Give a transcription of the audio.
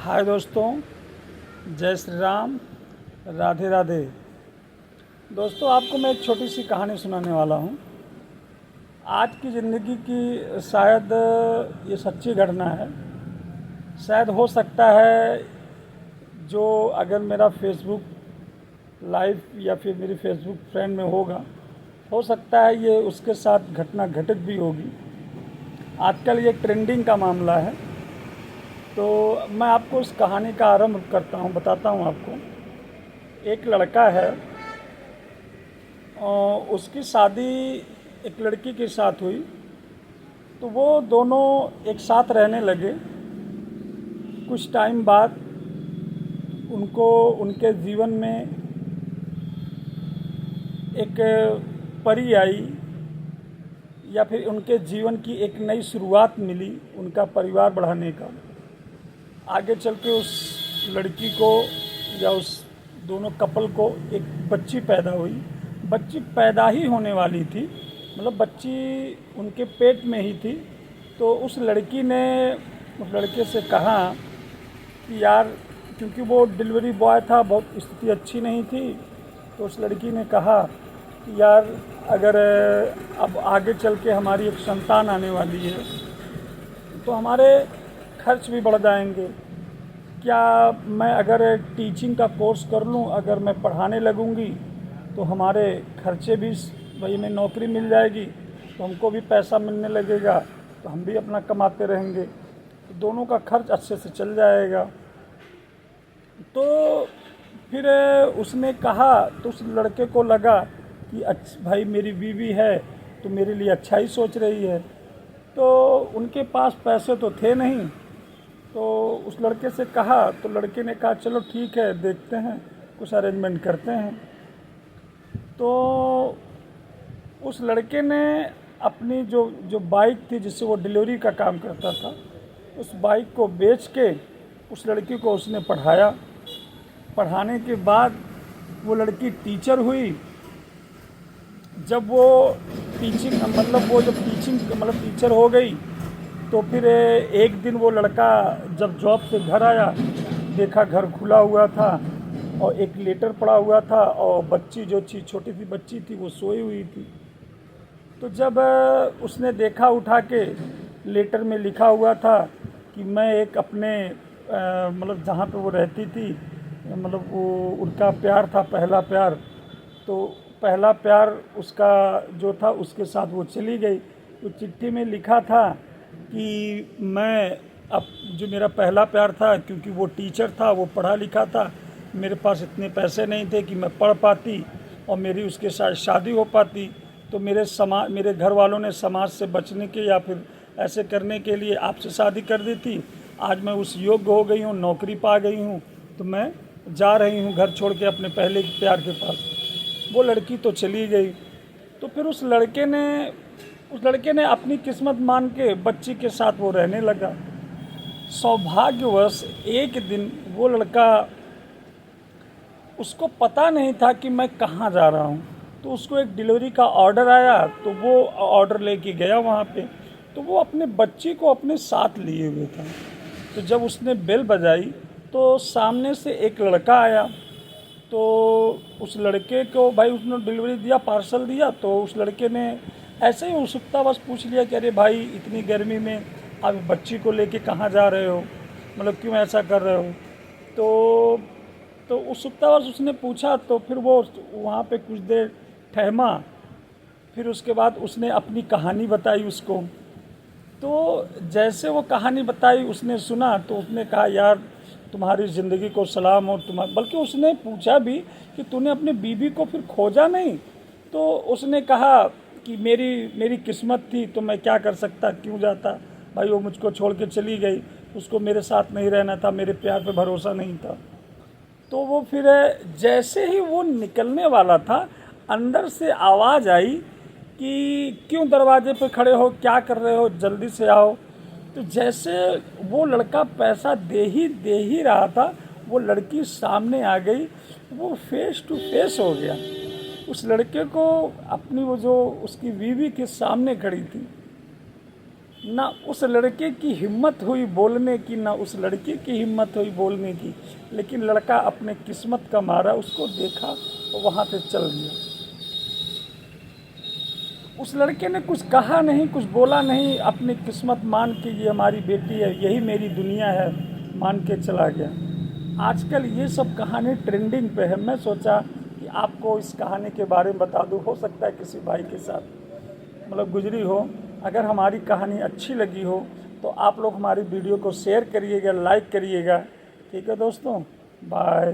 हाय दोस्तों, जय श्री राम, राधे राधे। दोस्तों, आपको मैं एक छोटी सी कहानी सुनाने वाला हूँ। आज की ज़िंदगी की शायद ये सच्ची घटना है। शायद हो सकता है जो अगर मेरा फेसबुक लाइव या फिर मेरी फेसबुक फ्रेंड में होगा, हो सकता है ये उसके साथ घटना घटित भी होगी। आजकल ये ट्रेंडिंग का मामला है। तो मैं आपको उस कहानी का आरंभ करता हूँ, बताता हूँ आपको। एक लड़का है और उसकी शादी एक लड़की के साथ हुई। तो वो दोनों एक साथ रहने लगे। कुछ टाइम बाद उनको उनके जीवन में एक परी आई, या फिर उनके जीवन की एक नई शुरुआत मिली उनका परिवार बढ़ाने का। आगे चल के उस लड़की को या उस दोनों कपल को एक बच्ची पैदा हुई। बच्ची पैदा ही होने वाली थी, मतलब बच्ची उनके पेट में ही थी। तो उस लड़की ने उस लड़के से कहा कि यार, क्योंकि वो डिलीवरी बॉय था, बहुत स्थिति अच्छी नहीं थी। तो उस लड़की ने कहा कि यार, अगर अब आगे चल के हमारी एक संतान आने वाली है तो हमारे खर्च भी बढ़ जाएंगे। क्या मैं अगर टीचिंग का कोर्स कर लूँ, अगर मैं पढ़ाने लगूँगी तो हमारे खर्चे भी, भाई में नौकरी मिल जाएगी तो हमको भी पैसा मिलने लगेगा, तो हम भी अपना कमाते रहेंगे, तो दोनों का खर्च अच्छे से चल जाएगा। तो फिर उसने कहा, तो उस लड़के को लगा कि अच्छा भाई, मेरी बीवी है तो मेरे लिए अच्छा ही सोच रही है। तो उनके पास पैसे तो थे नहीं। तो उस लड़के से कहा, तो लड़के ने कहा चलो ठीक है, देखते हैं, कुछ अरेंजमेंट करते हैं। तो उस लड़के ने अपनी जो जो बाइक थी जिससे वो डिलीवरी का काम करता था, उस बाइक को बेच के उस लड़की को उसने पढ़ाया। पढ़ाने के बाद वो लड़की टीचर हुई। जब वो टीचिंग मतलब वो जब टीचिंग मतलब टीचर हो गई, तो फिर एक दिन वो लड़का जब जॉब से घर आया, देखा घर खुला हुआ था और एक लेटर पड़ा हुआ था, और बच्ची जो छोटी सी बच्ची थी वो सोई हुई थी। तो जब उसने देखा, उठा के, लेटर में लिखा हुआ था कि मैं एक अपने मतलब जहाँ पे वो रहती थी, मतलब वो उनका प्यार था, पहला प्यार। तो पहला प्यार उसका जो था उसके साथ वो चली गई। तो चिट्ठी में लिखा था कि मैं अब जो मेरा पहला प्यार था, क्योंकि वो टीचर था, वो पढ़ा लिखा था, मेरे पास इतने पैसे नहीं थे कि मैं पढ़ पाती और मेरी उसके साथ शादी हो पाती। तो मेरे घर वालों ने समाज से बचने के या फिर ऐसे करने के लिए आपसे शादी कर दी थी। आज मैं उस योग्य हो गई हूँ, नौकरी पा गई हूँ, तो मैं जा रही हूँ घर छोड़ के अपने पहले प्यार के पास। वो लड़की तो चली गई। तो फिर उस लड़के ने अपनी किस्मत मान के बच्ची के साथ वो रहने लगा। सौभाग्यवश एक दिन वो लड़का, उसको पता नहीं था कि मैं कहाँ जा रहा हूँ। तो उसको एक डिलीवरी का ऑर्डर आया, तो वो ऑर्डर लेके गया वहाँ पे। तो वो अपने बच्ची को अपने साथ लिए हुए था। तो जब उसने बेल बजाई तो सामने से एक लड़का आया। तो उस लड़के को, भाई उसने डिलीवरी दिया, पार्सल दिया। तो उस लड़के ने ऐसे ही उत्सुकतावश पूछ लिया कि अरे भाई, इतनी गर्मी में आप बच्ची को लेके कहाँ जा रहे हो, मतलब क्यों ऐसा कर रहे हो। तो उत्सुकतावश उसने पूछा। तो फिर वो वहाँ पे कुछ देर ठहमा। फिर उसके बाद उसने अपनी कहानी बताई उसको। तो जैसे वो कहानी बताई, उसने सुना, तो उसने कहा यार, तुम्हारी ज़िंदगी को सलाम हो। बल्कि उसने पूछा भी कि तूने अपनी बीवी को फिर खोजा नहीं। तो उसने कहा कि मेरी किस्मत थी, तो मैं क्या कर सकता, क्यों जाता भाई, वो मुझको छोड़ के चली गई, उसको मेरे साथ नहीं रहना था, मेरे प्यार पे भरोसा नहीं था। तो वो फिर जैसे ही वो निकलने वाला था, अंदर से आवाज़ आई कि क्यों दरवाजे पे खड़े हो, क्या कर रहे हो, जल्दी से आओ। तो जैसे वो लड़का पैसा दे ही रहा था, वो लड़की सामने आ गई। वो फेस टू फेस हो गया उस लड़के को, अपनी वो जो उसकी बीवी के सामने खड़ी थी। ना उस लड़के की हिम्मत हुई बोलने की, ना उस लड़की की हिम्मत हुई बोलने की, लेकिन लड़का अपने किस्मत का मारा उसको देखा और वहाँ से चल गया। उस लड़के ने कुछ कहा नहीं, कुछ बोला नहीं, अपनी किस्मत मान के ये हमारी बेटी है, यही मेरी दुनिया है मान के चला गया। आजकल ये सब कहानी ट्रेंडिंग पे है। मैं सोचा कि आपको इस कहानी के बारे में बता दूं, हो सकता है किसी भाई के साथ मतलब गुजरी हो। अगर हमारी कहानी अच्छी लगी हो तो आप लोग हमारी वीडियो को शेयर करिएगा, लाइक करिएगा। ठीक है दोस्तों, बाय।